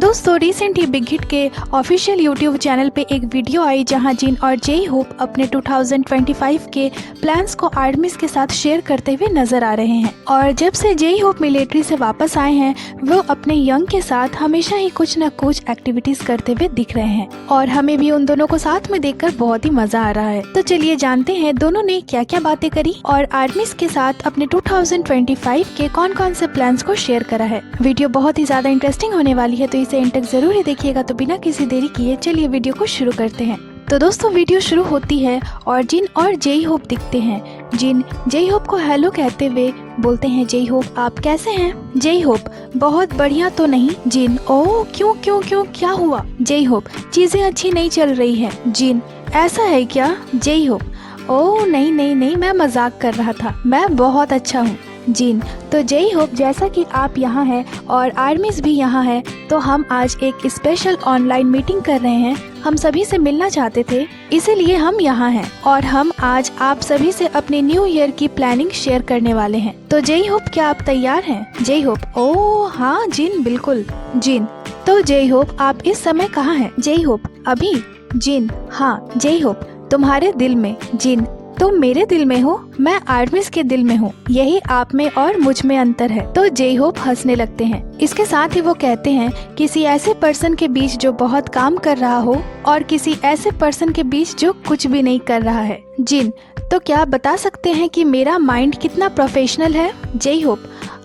दोस्तों रिसेंट ही big hit के official YouTube channel पे एक वीडियो आई जहां जिन और जेई होप अपने 2025 के प्लान्स को आर्मीज के साथ शेयर करते हुए नजर आ रहे हैं। और जब से जेई होप मिलिट्री से वापस आए हैं वो अपने यंग के साथ हमेशा ही कुछ न कुछ एक्टिविटीज करते हुए दिख रहे हैं और हमें भी उन दोनों को साथ में देखकर बहुत ही मजा आ रहा है। तो चलिए जानते हैं दोनों ने क्या क्या बातें करी और आर्मीज के साथ अपने 2025 के कौन कौन से प्लान्स को शेयर करा है। वीडियो बहुत ही ज्यादा इंटरेस्टिंग होने वाली है तो इसे एंड तक जरूर ही देखिएगा। तो बिना किसी देरी किए चलिए वीडियो को शुरू करते हैं। तो दोस्तों वीडियो शुरू होती है और जिन और जेई होप दिखते हैं। जिन जेई होप को हेलो कहते हुए बोलते हैं, जेई होप आप कैसे हैं? जेई होप बहुत बढ़िया तो नहीं। जिन ओह क्यों क्यों क्यों क्या हुआ? जेई होप चीजें अच्छी नहीं चल रही है। जिन ऐसा है क्या? जेई होप ओह नहीं नहीं नहीं मैं मजाक कर रहा था, मैं बहुत अच्छा हूँ। जिन तो जेई होप जैसा कि आप यहाँ हैं और आर्मीज भी यहाँ है तो हम आज एक स्पेशल ऑनलाइन मीटिंग कर रहे हैं। हम सभी से मिलना चाहते थे इसीलिए हम यहाँ हैं और हम आज आप सभी से अपने न्यू ईयर की प्लानिंग शेयर करने वाले हैं। तो जेई होप क्या आप तैयार हैं? जेई होप ओह हाँ जिन बिल्कुल। जिन तो जेई होप आप इस समय कहाँ हैं? जेई होप अभी। जिन हाँ जेई होप तुम्हारे दिल में। जिन तुम मेरे दिल में हो, मैं आर्मीज के दिल में हूँ, यही आप में और मुझ में अंतर है। तो जेई होप हंसने लगते हैं। इसके साथ ही वो कहते हैं किसी ऐसे पर्सन के बीच जो बहुत काम कर रहा हो और किसी ऐसे पर्सन के बीच जो कुछ भी नहीं कर रहा है। जिन तो क्या बता सकते हैं कि मेरा माइंड कितना प्रोफेशनल है? जेई होप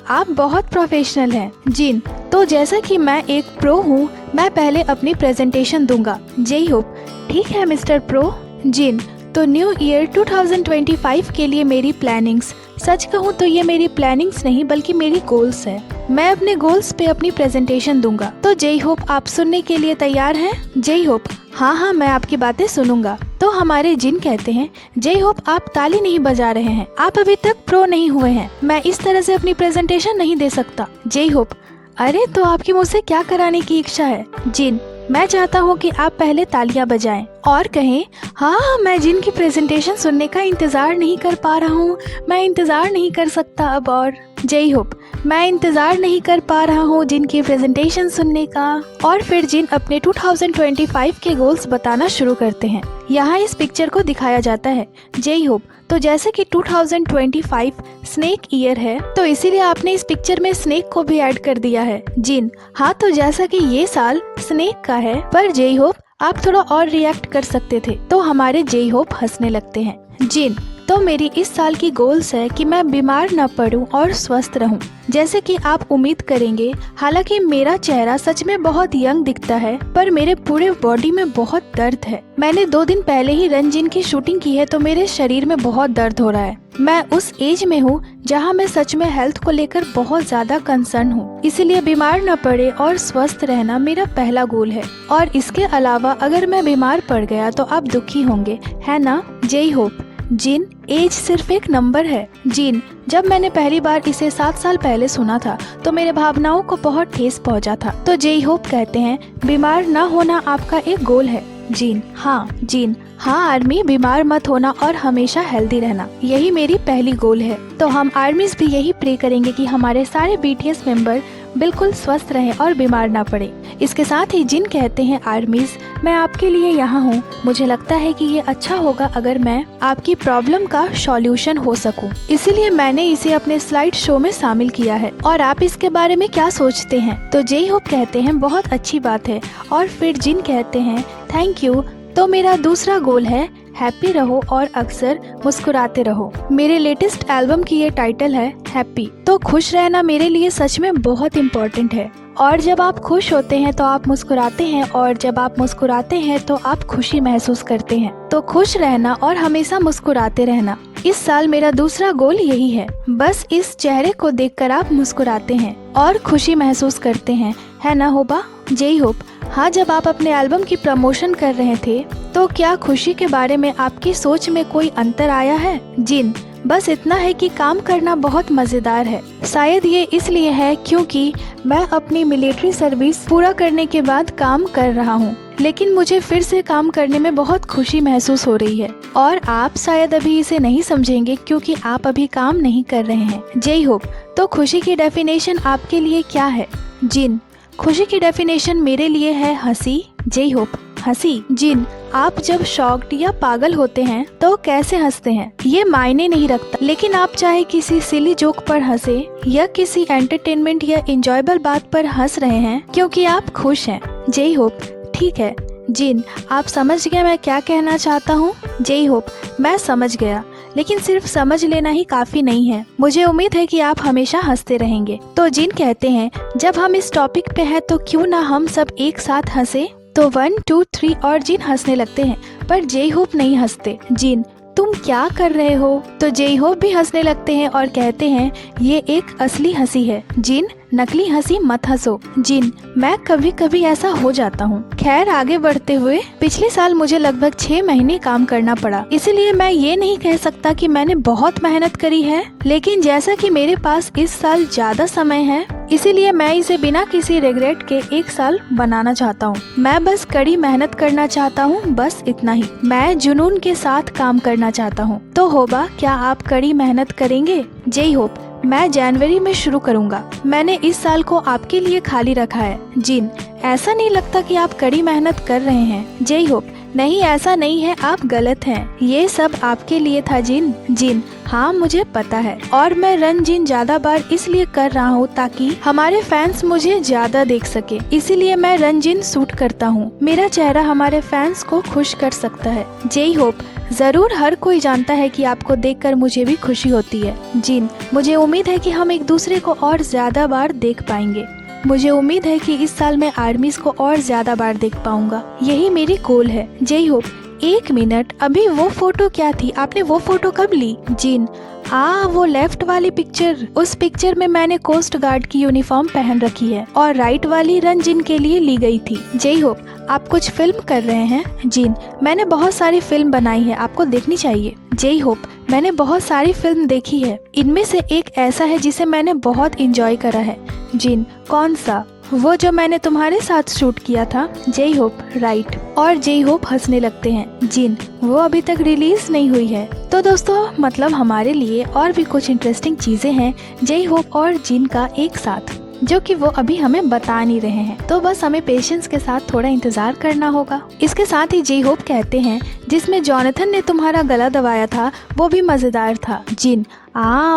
आप बहुत प्रोफेशनल हैं। जिन तो जैसा कि मैं एक प्रो हूँ मैं पहले अपनी प्रेजेंटेशन दूंगा। जेई होप ठीक है मिस्टर प्रो। जिन तो न्यू ईयर 2025 के लिए मेरी प्लानिंग्स, सच कहूँ तो ये मेरी प्लानिंग्स नहीं बल्कि मेरी गोल्स है। मैं अपने गोल्स पे अपनी प्रेजेंटेशन दूंगा। तो जेई होप आप सुनने के लिए तैयार हैं? जेई होप हाँ मैं आपकी बातें सुनूंगा। तो हमारे जिन कहते हैं, जेई होप आप ताली नहीं बजा रहे हैं, आप अभी तक प्रो नहीं हुए हैं, मैं इस तरह से अपनी प्रेजेंटेशन नहीं दे सकता। जेई होप अरे तो आपकी मुझसे क्या कराने की इच्छा है? जिन मैं चाहता हूँ कि आप पहले तालियां बजाएं और कहें हाँ मैं जिन की प्रेजेंटेशन सुनने का इंतजार नहीं कर पा रहा हूँ, मैं इंतजार नहीं कर सकता अब। और जेई होप मैं इंतजार नहीं कर पा रहा हूँ जिन की प्रेजेंटेशन सुनने का। और फिर जिन अपने 2025 के गोल्स बताना शुरू करते हैं। यहाँ इस पिक्चर को दिखाया जाता है। जेई होप तो जैसे कि 2025 स्नेक ईयर है तो इसीलिए आपने इस पिक्चर में स्नेक को भी ऐड कर दिया है। जिन हाँ तो जैसा कि ये साल स्नेक का है पर जेई होप आप थोड़ा और रिएक्ट कर सकते थे। तो हमारे जेई होप हंसने लगते हैं। जिन तो मेरी इस साल की गोल्स है कि मैं बीमार न पड़ूं और स्वस्थ रहूं, जैसे कि आप उम्मीद करेंगे। हालांकि मेरा चेहरा सच में बहुत यंग दिखता है पर मेरे पूरे बॉडी में बहुत दर्द है। मैंने 2 दिन पहले ही रंजीन की शूटिंग की है तो मेरे शरीर में बहुत दर्द हो रहा है। मैं उस एज में हूँ जहाँ मैं सच में हेल्थ को लेकर बहुत ज्यादा कंसर्न हूँ, इसीलिए बीमार न पड़े और स्वस्थ रहना मेरा पहला गोल है। और इसके अलावा अगर मैं बीमार पड़ गया तो आप दुखी होंगे, है ना? जेई होप जिन एज सिर्फ एक नंबर है। जिन जब मैंने पहली बार इसे 7 साल पहले सुना था तो मेरे भावनाओं को बहुत ठेस पहुंचा था। तो जेई होप कहते हैं बीमार न होना आपका एक गोल है। जिन हाँ आर्मी बीमार मत होना और हमेशा हेल्दी रहना, यही मेरी पहली गोल है। तो हम आर्मीज भी यही प्रे करेंगे कि हमारे सारे बीटीएस मेंबर बिल्कुल स्वस्थ रहें और बीमार ना पड़े। इसके साथ ही जिन कहते हैं, आर्मीज मैं आपके लिए यहाँ हूँ, मुझे लगता है कि ये अच्छा होगा अगर मैं आपकी प्रॉब्लम का सॉल्यूशन हो सकूँ, इसीलिए मैंने इसे अपने स्लाइड शो में शामिल किया है। और आप इसके बारे में क्या सोचते हैं? तो जेई होप कहते हैं बहुत अच्छी बात है। और फिर जिन कहते हैं थैंक यू। तो मेरा दूसरा गोल है हैप्पी रहो और अक्सर मुस्कुराते रहो। मेरे लेटेस्ट एल्बम की ये टाइटल है हैप्पी। तो खुश रहना मेरे लिए सच में बहुत इम्पोर्टेंट है। और जब आप खुश होते हैं तो आप मुस्कुराते हैं और जब आप मुस्कुराते हैं तो आप खुशी महसूस करते हैं। तो खुश रहना और हमेशा मुस्कुराते रहना इस साल मेरा दूसरा गोल यही है। बस इस चेहरे को देखकर आप मुस्कुराते हैं और खुशी महसूस करते हैं, है ना होबा? जेई होप हाँ जब आप अपने एल्बम की प्रमोशन कर रहे थे तो क्या खुशी के बारे में आपकी सोच में कोई अंतर आया है? जिन बस इतना है कि काम करना बहुत मजेदार है। शायद ये इसलिए है क्योंकि मैं अपनी मिलिट्री सर्विस पूरा करने के बाद काम कर रहा हूँ, लेकिन मुझे फिर से काम करने में बहुत खुशी महसूस हो रही है। और आप शायद अभी इसे नहीं समझेंगे क्योंकि आप अभी काम नहीं कर रहे हैं। जेई होप तो खुशी की डेफिनेशन आपके लिए क्या है? जिन खुशी की डेफिनेशन मेरे लिए है हंसी। जय होप। हंसी। जिन, आप जब शॉक्ड या पागल होते हैं तो कैसे हंसते हैं ये मायने नहीं रखता, लेकिन आप चाहे किसी सिली जोक पर हंसे या किसी एंटरटेनमेंट या इंजॉयबल बात पर हंस रहे हैं क्योंकि आप खुश हैं। जय होप। ठीक है जिन, आप समझ गए मैं क्या कहना चाहता हूँ। जय होप। मैं समझ गया, लेकिन सिर्फ समझ लेना ही काफी नहीं है। मुझे उम्मीद है कि आप हमेशा हंसते रहेंगे। तो जिन कहते हैं, जब हम इस टॉपिक पे हैं तो क्यों ना हम सब एक साथ हंसे। तो 1 2 3 और जिन हंसने लगते हैं, पर जय होप नहीं हंसते। जिन, तुम क्या कर रहे हो। तो जय होप भी हंसने लगते हैं और कहते हैं, ये एक असली हंसी है। जिन, नकली हंसी मत हंसो। जिन, मैं कभी कभी ऐसा हो जाता हूँ। खैर आगे बढ़ते हुए, पिछले साल मुझे लगभग 6 महीने काम करना पड़ा, इसलिए मैं ये नहीं कह सकता कि मैंने बहुत मेहनत करी है, लेकिन जैसा कि मेरे पास इस साल ज्यादा समय है, इसीलिए मैं इसे बिना किसी रिग्रेट के 1 साल बनाना चाहता हूँ। मैं बस कड़ी मेहनत करना चाहता हूँ, बस इतना ही। मैं जुनून के साथ काम करना चाहता हूँ। तो होबा, क्या आप कड़ी मेहनत करेंगे। जय होप। मैं जनवरी में शुरू करूंगा। मैंने इस साल को आपके लिए खाली रखा है। जिन, ऐसा नहीं लगता कि आप कड़ी मेहनत कर रहे हैं। जय होप। नहीं ऐसा नहीं है, आप गलत हैं। ये सब आपके लिए था जिन। जिन, हाँ मुझे पता है, और मैं रन जिन ज्यादा बार इसलिए कर रहा हूँ ताकि हमारे फैंस मुझे ज्यादा देख सके, इसीलिए मैं रन जिन सूट करता हूँ। मेरा चेहरा हमारे फैंस को खुश कर सकता है। जय होप। जरूर हर कोई जानता है कि आपको देखकर मुझे भी खुशी होती है। जिन, मुझे उम्मीद है कि हम एक दूसरे को और ज्यादा बार देख पाएंगे। मुझे उम्मीद है कि इस साल मैं आर्मीज को और ज्यादा बार देख पाऊंगा, यही मेरी गोल है। जय होप। 1 मिनट, अभी वो फोटो क्या थी, आपने वो फोटो कब ली। जिन, वो लेफ्ट वाली पिक्चर, उस पिक्चर में मैंने कोस्ट गार्ड की यूनिफॉर्म पहन रखी है, और राइट वाली रन जिन के लिए ली गई थी। जय होप। आप कुछ फिल्म कर रहे हैं। जिन, मैंने बहुत सारी फिल्म बनाई है, आपको देखनी चाहिए। जय होप। मैंने बहुत सारी फिल्म देखी है, इनमें से एक ऐसा है जिसे मैंने बहुत इंजॉय करा है। जिन, कौन सा। वो जो मैंने तुम्हारे साथ शूट किया था। जय होप। राइट। और जय होप हंसने लगते हैं। जिन, वो अभी तक रिलीज नहीं हुई है। तो दोस्तों, मतलब हमारे लिए और भी कुछ इंटरेस्टिंग चीजें हैं जय होप और जिन का एक साथ, जो कि वो अभी हमें बता नहीं रहे हैं। तो बस हमें पेशेंस के साथ थोड़ा इंतजार करना होगा। इसके साथ ही जय होप कहते हैं, जिसमें जॉनथन ने तुम्हारा गला दबाया था वो भी मजेदार था। जिन,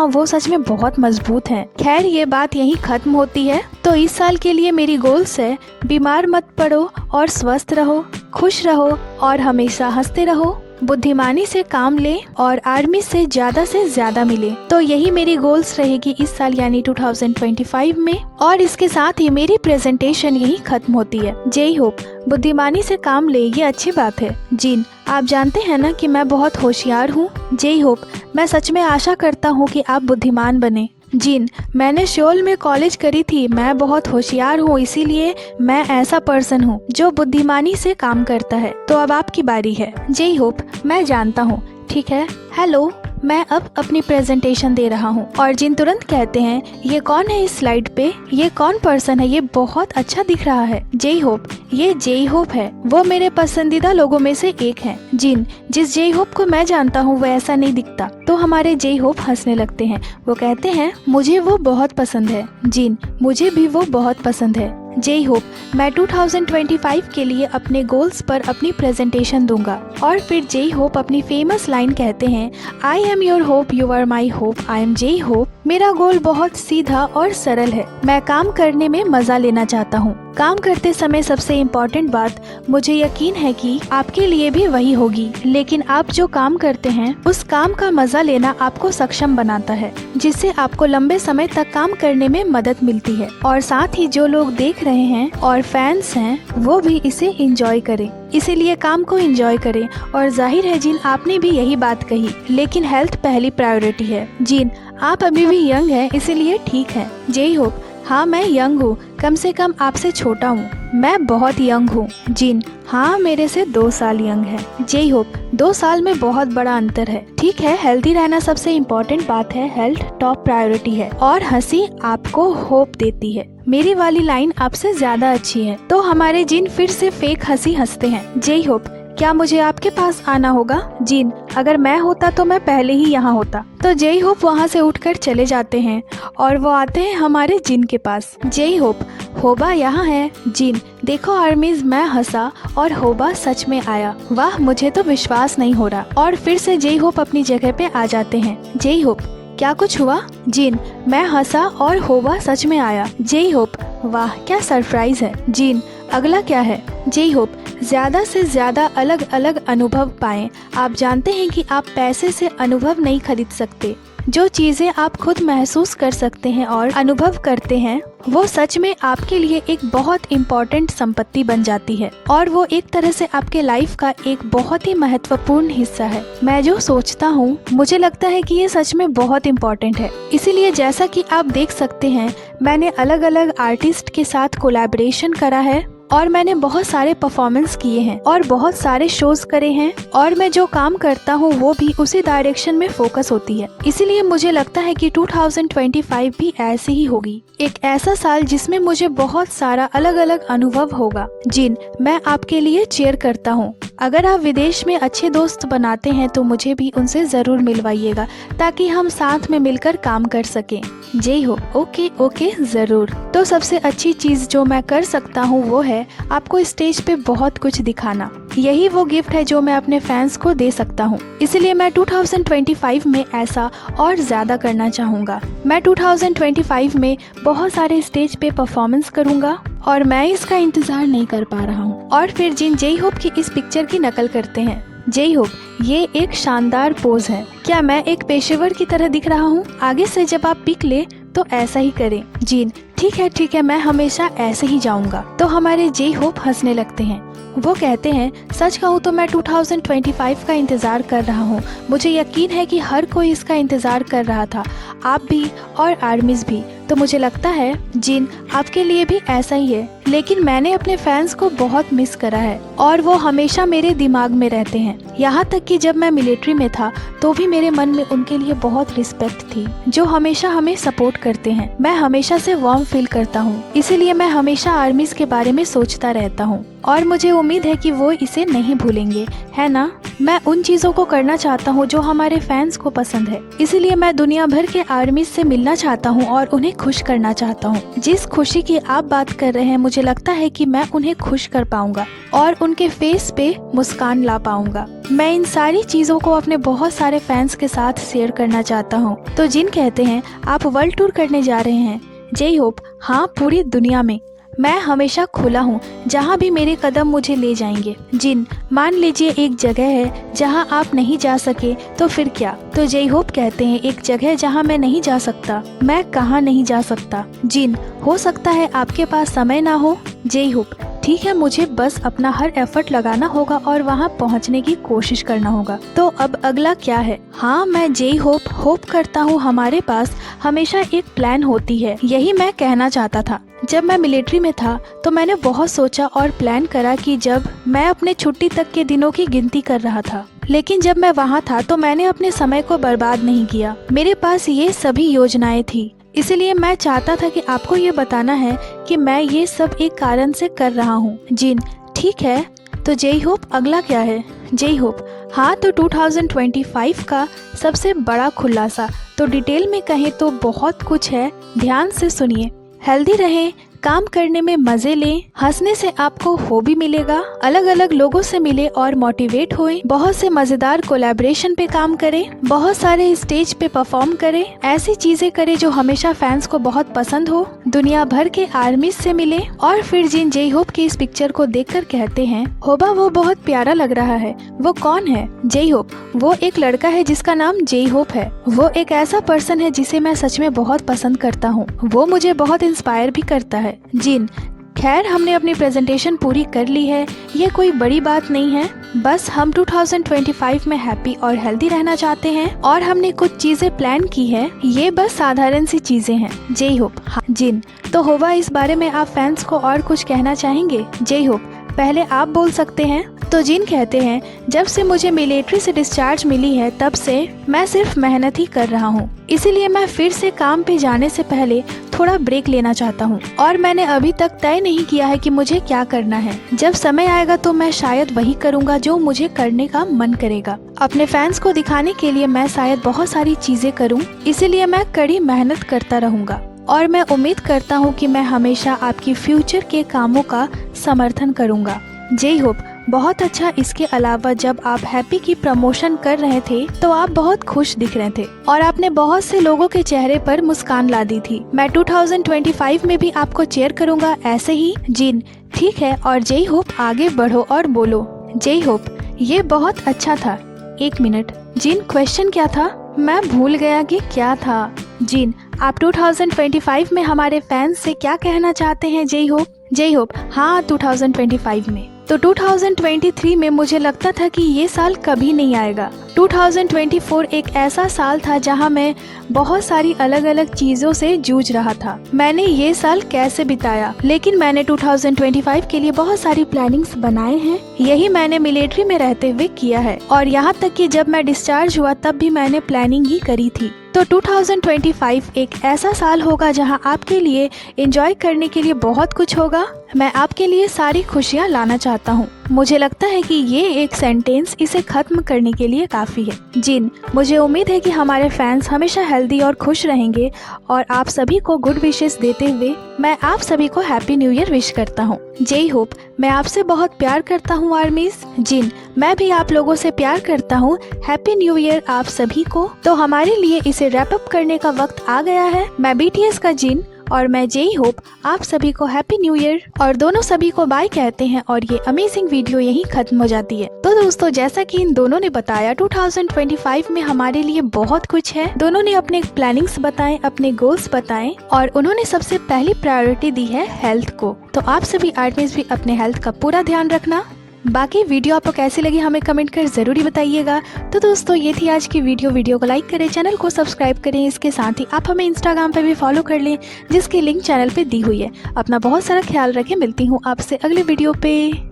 वो सच में बहुत मजबूत है। खैर ये बात यहीं खत्म होती है। तो इस साल के लिए मेरी गोल्स है, बीमार मत पड़ो और स्वस्थ रहो, खुश रहो और हमेशा हंसते रहो, बुद्धिमानी से काम ले और आर्मी से ज्यादा मिले। तो यही मेरी गोल्स रहेगी इस साल यानी 2025 में। और इसके साथ ही मेरी प्रेजेंटेशन यही खत्म होती है। जय होप। बुद्धिमानी से काम ले, ये अच्छी बात है। जिन, आप जानते हैं ना कि मैं बहुत होशियार हूँ। जय होप। मैं सच में आशा करता हूँ कि आप बुद्धिमान बने। जिन, मैंने शोल में कॉलेज करी थी, मैं बहुत होशियार हूँ, इसीलिए मैं ऐसा पर्सन हूँ जो बुद्धिमानी से काम करता है। तो अब आपकी बारी है। जय होप। मैं जानता हूँ। ठीक है, हेलो, मैं अब अपनी प्रेजेंटेशन दे रहा हूँ। और जिन तुरंत कहते हैं, ये कौन है इस स्लाइड पे, ये कौन पर्सन है, ये बहुत अच्छा दिख रहा है। जय होप। ये जय होप है, वो मेरे पसंदीदा लोगों में से एक है। जिन, जिस जय होप को मैं जानता हूँ वो ऐसा नहीं दिखता। तो हमारे जय होप हंसने लगते हैं। वो कहते हैं, मुझे वो बहुत पसंद है। जिन, मुझे भी वो बहुत पसंद है। जय होप। मैं 2025 के लिए अपने गोल्स पर अपनी प्रेजेंटेशन दूंगा। और फिर जय होप अपनी फेमस लाइन कहते हैं, I am your hope, you are my hope, I am Jay hope. मेरा गोल बहुत सीधा और सरल है, मैं काम करने में मजा लेना चाहता हूँ। काम करते समय सबसे इम्पोर्टेंट बात, मुझे यकीन है कि आपके लिए भी वही होगी, लेकिन आप जो काम करते हैं उस काम का मजा लेना आपको सक्षम बनाता है, जिससे आपको लंबे समय तक काम करने में मदद मिलती है। और साथ ही जो लोग देख रहे हैं और फैंस हैं वो भी इसे एंजॉय करें, इसीलिए काम को एंजॉय करें। और जाहिर है जिन, आपने भी यही बात कही, लेकिन हेल्थ पहली प्रायोरिटी है। जिन, आप अभी भी यंग हैं, इसीलिए ठीक है। जय होप। हाँ मैं यंग हूँ, कम से कम आपसे छोटा हूँ, मैं बहुत यंग हूँ। जिन, हाँ मेरे से 2 साल यंग है। जय होप। 2 साल में बहुत बड़ा अंतर है। ठीक है, हेल्दी रहना सबसे इम्पोर्टेंट बात है, हेल्थ टॉप प्रायोरिटी है, और हंसी आपको होप देती है। मेरी वाली लाइन आपसे ज्यादा अच्छी है। तो हमारे जिन फिर से फेक हंसी हंसते हैं। जय होप। क्या मुझे आपके पास आना होगा। जिन, अगर मैं होता तो मैं पहले ही यहाँ होता। तो जय होप वहाँ से उठकर चले जाते हैं और वो आते हैं हमारे जिन के पास। जय होप। होबा यहाँ है। जिन, देखो आर्मीज, मैं हंसा और होबा सच में आया। वाह, मुझे तो विश्वास नहीं हो रहा। और फिर से जेई होप अपनी जगह पे आ जाते हैं। जेई होप, क्या कुछ हुआ? जिन, मैं हंसा और होबा सच में आया। जेई होप, वाह क्या सरप्राइज है। जिन, अगला क्या है? जेई होप, ज्यादा से ज्यादा अलग अलग अनुभव पाएं। आप जानते हैं कि आप पैसे से अनुभव नहीं खरीद सकते। जो चीजें आप खुद महसूस कर सकते हैं और अनुभव करते हैं, वो सच में आपके लिए एक बहुत इम्पोर्टेंट संपत्ति बन जाती है और वो एक तरह से आपके लाइफ का एक बहुत ही महत्वपूर्ण हिस्सा है। मैं जो सोचता हूँ, मुझे लगता है कि ये सच में बहुत इम्पोर्टेंट है। इसीलिए जैसा कि आप देख सकते हैं, मैंने अलग अलग आर्टिस्ट के साथ कोलैबोरेशन करा है और मैंने बहुत सारे परफॉर्मेंस किए हैं और बहुत सारे शोज करे हैं और मैं जो काम करता हूँ वो भी उसी डायरेक्शन में फोकस होती है। इसीलिए मुझे लगता है कि 2025 भी ऐसे ही होगी, एक ऐसा साल जिसमें मुझे बहुत सारा अलग अलग अनुभव होगा। जिन, मैं आपके लिए चीयर करता हूँ। अगर आप विदेश में अच्छे दोस्त बनाते हैं तो मुझे भी उनसे जरूर मिलवाइएगा ताकि हम साथ में मिलकर काम कर सकें। जेई हो, ओके ओके जरूर। तो सबसे अच्छी चीज जो मैं कर सकता हूँ वो है आपको स्टेज पे बहुत कुछ दिखाना। यही वो गिफ्ट है जो मैं अपने फैंस को दे सकता हूँ। इसलिए मैं 2025 में ऐसा और ज्यादा करना चाहूँगा। मैं 2025 में बहुत सारे स्टेज पे परफॉर्मेंस करूँगा और मैं इसका इंतजार नहीं कर पा रहा हूँ। और फिर जिन जेई होप की इस पिक्चर की नकल करते हैं। जेई होप, ये एक शानदार पोज है। क्या मैं एक पेशेवर की तरह दिख रहा हूँ? आगे से जब आप पिक ले तो ऐसा ही करें। जिन, ठीक है, मैं हमेशा ऐसे ही जाऊंगा। तो हमारे जेई होप हंसने लगते हैं। वो कहते हैं, सच कहूँ तो मैं 2025 का इंतजार कर रहा हूँ। मुझे यकीन है कि हर कोई इसका इंतजार कर रहा था, आप भी और आर्मीज भी। तो मुझे लगता है जिन, आपके लिए भी ऐसा ही है। लेकिन मैंने अपने फैंस को बहुत मिस करा है और वो हमेशा मेरे दिमाग में रहते हैं। यहाँ तक कि जब मैं मिलिट्री में था तो भी मेरे मन में उनके लिए बहुत रिस्पेक्ट थी, जो हमेशा हमें सपोर्ट करते हैं। मैं हमेशा से वार्म फील करता हूँ, इसीलिए मैं हमेशा आर्मीज के बारे में सोचता रहता हूँ और मुझे उम्मीद है कि वो इसे नहीं भूलेंगे, है ना? मैं उन चीजों को करना चाहता हूँ जो हमारे फैंस को पसंद है। इसीलिए मैं दुनिया भर के आर्मीज से मिलना चाहता हूँ और उन्हें खुश करना चाहता हूँ। जिस खुशी की आप बात कर रहे हैं, मुझे लगता है कि मैं उन्हें खुश कर पाऊंगा और उनके फेस पे मुस्कान ला पाऊंगा। मैं इन सारी चीजों को अपने बहुत सारे फैंस के साथ शेयर करना चाहता हूँ। तो जिन कहते हैं, आप वर्ल्ड टूर करने जा रहे हैं? जेई होप, हाँ, पूरी दुनिया में। मैं हमेशा खुला हूँ, जहाँ भी मेरे कदम मुझे ले जाएंगे। जिन, मान लीजिए एक जगह है जहाँ आप नहीं जा सके, तो फिर क्या? तो जेई होप कहते हैं, एक जगह जहाँ मैं नहीं जा सकता। मैं कहाँ नहीं जा सकता? जिन, हो सकता है आपके पास समय ना हो। जेई होप, ठीक है, मुझे बस अपना हर एफर्ट लगाना होगा और वहाँ पहुँचने की कोशिश करना होगा। तो अब अगला क्या है? हाँ, मैं जेई होप करता हूँ हमारे पास हमेशा एक प्लान होती है। यही मैं कहना चाहता था। जब मैं मिलिट्री में था तो मैंने बहुत सोचा और प्लान करा कि जब मैं अपने छुट्टी तक के दिनों की गिनती कर रहा था, लेकिन जब मैं वहाँ था तो मैंने अपने समय को बर्बाद नहीं किया। मेरे पास ये सभी योजनाएं थी। इसलिए मैं चाहता था कि आपको ये बताना है कि मैं ये सब एक कारण से कर रहा हूँ। जिन, ठीक है, तो जेई होप अगला क्या है? जेई होप, हाँ, तो 2025 का सबसे बड़ा खुलासा। तो डिटेल में कहें तो बहुत कुछ है, ध्यान से सुनिए। हेल्दी रहें, काम करने में मजे लें, हंसने से आपको हॉबी मिलेगा, अलग अलग लोगों से मिले और मोटिवेट होएं, बहुत से मजेदार कोलैबोरेशन पे काम करें, बहुत सारे स्टेज पे परफॉर्म करें, ऐसी चीजें करें जो हमेशा फैंस को बहुत पसंद हो, दुनिया भर के आर्मीज से मिले। और फिर जिन जेई होप की इस पिक्चर को देखकर कहते हैं, होबा वो बहुत प्यारा लग रहा है। वो कौन है? जेई होप, वो एक लड़का है जिसका नाम जेई होप है। वो एक ऐसा पर्सन है जिसे मैं सच में बहुत पसंद करता हूँ। वो मुझे बहुत इंस्पायर भी करता है। जिन, खैर, हमने अपनी प्रेजेंटेशन पूरी कर ली है, ये कोई बड़ी बात नहीं है। बस हम 2025 में हैप्पी और हेल्दी रहना चाहते हैं और हमने कुछ चीजें प्लान की है। ये बस साधारण सी चीजें हैं। जेई होप, हाँ। जिन, तो होबा, इस बारे में आप फैंस को और कुछ कहना चाहेंगे? जेई होप, पहले आप बोल सकते हैं। तो जिन कहते हैं, जब से मुझे मिलिट्री से डिस्चार्ज मिली है तब से मैं सिर्फ मेहनत ही कर रहा हूँ। इसीलिए मैं फिर से काम पे जाने से पहले थोड़ा ब्रेक लेना चाहता हूँ और मैंने अभी तक तय नहीं किया है कि मुझे क्या करना है। जब समय आएगा तो मैं शायद वही करूँगा जो मुझे करने का मन करेगा। अपने फैंस को दिखाने के लिए मैं शायद बहुत सारी चीजें करूँ, इसीलिए मैं कड़ी मेहनत करता रहूँगा और मैं उम्मीद करता हूँ कि मैं हमेशा आपकी फ्यूचर के कामों का समर्थन करूँगा। जय होप। बहुत अच्छा। इसके अलावा जब आप हैप्पी की प्रमोशन कर रहे थे तो आप बहुत खुश दिख रहे थे और आपने बहुत से लोगों के चेहरे पर मुस्कान ला दी थी। मैं 2025 में भी आपको चेयर करूँगा ऐसे ही। जिन ठीक है। और जय होप आगे बढ़ो और बोलो जय होप। ये बहुत अच्छा था। 1 मिनट। जिन क्वेश्चन क्या था? मैं भूल गया कि क्या था। जिन आप 2025 में हमारे फैंस से क्या कहना चाहते हैं? जय होप। जय होप। हाँ 2025 में तो 2023 में मुझे लगता था कि ये साल कभी नहीं आएगा। 2024 एक ऐसा साल था जहां मैं बहुत सारी अलग अलग चीजों से जूझ रहा था। मैंने ये साल कैसे बिताया, लेकिन मैंने 2025 के लिए बहुत सारी प्लानिंग्स बनाए हैं। यही मैंने मिलिट्री में रहते हुए किया है और यहाँ तक कि जब मैं डिस्चार्ज हुआ तब भी मैंने प्लानिंग ही करी थी। तो 2025 एक ऐसा साल होगा जहां आपके लिए एंजॉय करने के लिए बहुत कुछ होगा। मैं आपके लिए सारी खुशियां लाना चाहता हूं। मुझे लगता है कि ये एक सेंटेंस इसे खत्म करने के लिए काफी है। जिन मुझे उम्मीद है कि हमारे फैंस हमेशा हेल्दी और खुश रहेंगे और आप सभी को गुड विशेस देते हुए मैं आप सभी को हैप्पी न्यू ईयर विश करता हूँ। जय होप। मैं आपसे बहुत प्यार करता हूँ आर्मीज। जिन मैं भी आप लोगों से प्यार करता हूँ। हैप्पी न्यू ईयर आप सभी को। तो हमारे लिए इसे रैप अप करने का वक्त आ गया है। मैं BTS का जिन और मैं जय होप आप सभी को हैप्पी न्यू ईयर और दोनों सभी को बाय कहते हैं और ये अमेजिंग वीडियो यहीं खत्म हो जाती है। तो दोस्तों जैसा कि इन दोनों ने बताया 2025 में हमारे लिए बहुत कुछ है। दोनों ने अपने प्लानिंग्स बताए, अपने गोल्स बताए और उन्होंने सबसे पहली प्रायोरिटी दी है हेल्थ को। तो आप सभी आर्मीज भी अपने हेल्थ का पूरा ध्यान रखना। बाकी वीडियो आपको कैसी लगी हमें कमेंट कर जरूरी बताइएगा। तो दोस्तों ये थी आज की वीडियो को लाइक करें, चैनल को सब्सक्राइब करें। इसके साथ ही आप हमें इंस्टाग्राम पे भी फॉलो कर लें जिसकी लिंक चैनल पे दी हुई है। अपना बहुत सारा ख्याल रखें। मिलती हूँ आपसे अगले वीडियो पे।